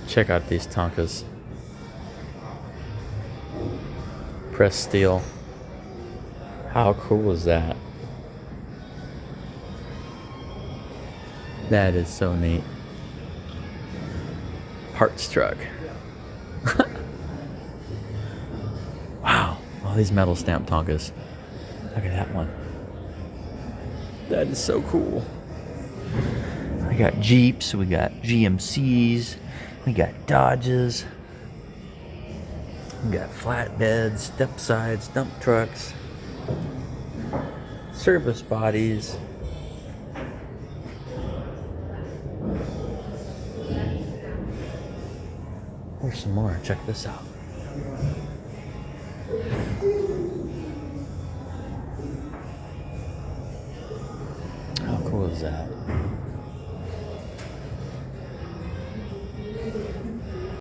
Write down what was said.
Check out these Tonkas. Pressed steel. How cool is that? That is so neat. Parts truck. Wow. All these metal stamp Tonkas. Look at that one. That is so cool. We got Jeeps, we got GMCs, we got Dodges, we got flatbeds, step sides, dump trucks, service bodies. There's some more. Check this out. How cool is that?